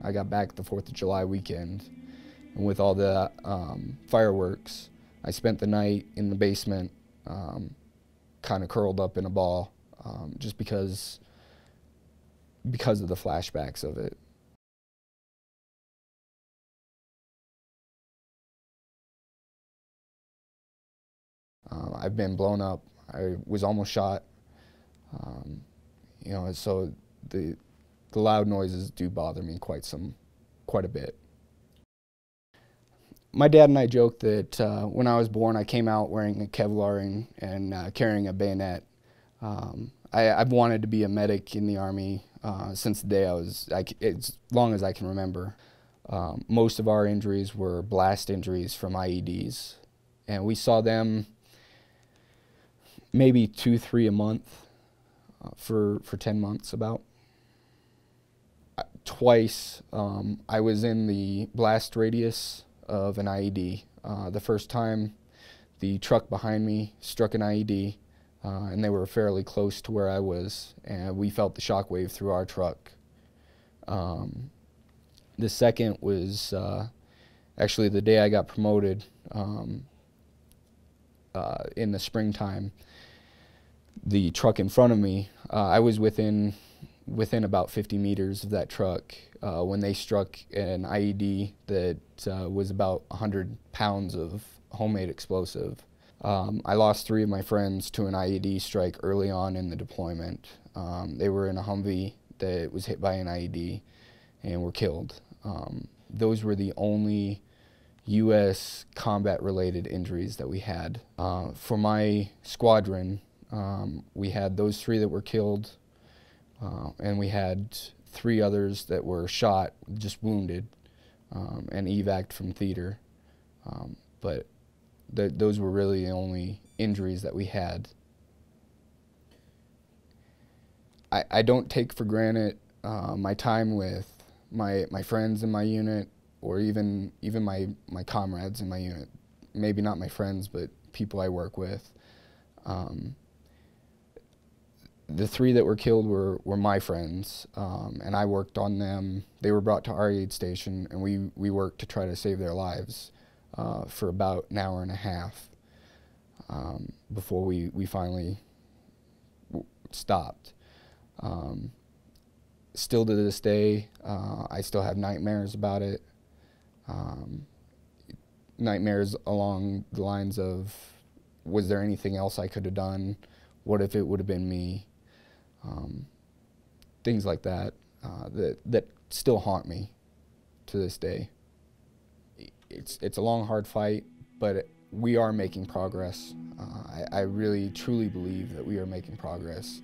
I got back the 4th of July weekend, and with all the fireworks, I spent the night in the basement, kind of curled up in a ball, just because of the flashbacks of it. I've been blown up. I was almost shot. You know, so the loud noises do bother me quite a bit. My dad and I joked that when I was born, I came out wearing a Kevlar ring and carrying a bayonet. I've wanted to be a medic in the Army since the day as long as I can remember. Most of our injuries were blast injuries from IEDs, and we saw them maybe 2-3 a month for 10 months about. Twice I was in the blast radius of an IED. The first time the truck behind me struck an IED, and they were fairly close to where I was, and we felt the shock wave through our truck. The second was actually the day I got promoted in the springtime. The truck in front of me, I was within about 50 meters of that truck when they struck an IED that was about 100 pounds of homemade explosive. I lost 3 of my friends to an IED strike early on in the deployment. They were in a Humvee that was hit by an IED and were killed. Those were the only U.S. combat-related injuries that we had. For my squadron, we had those 3 that were killed, and we had 3 others that were shot, just wounded, and evac'd from theater. But those were really the only injuries that we had. I don't take for granted my time with my friends in my unit, or even my comrades in my unit. Maybe not my friends, but people I work with. The 3 that were killed were my friends, and I worked on them. They were brought to our aid station, and we worked to try to save their lives for about an hour and a half before we finally stopped. Still to this day, I still have nightmares about it. Nightmares along the lines of, was there anything else I could have done? What if it would have been me? Things like that, that still haunt me to this day. It's a long, hard fight, but we are making progress. I really, truly believe that we are making progress.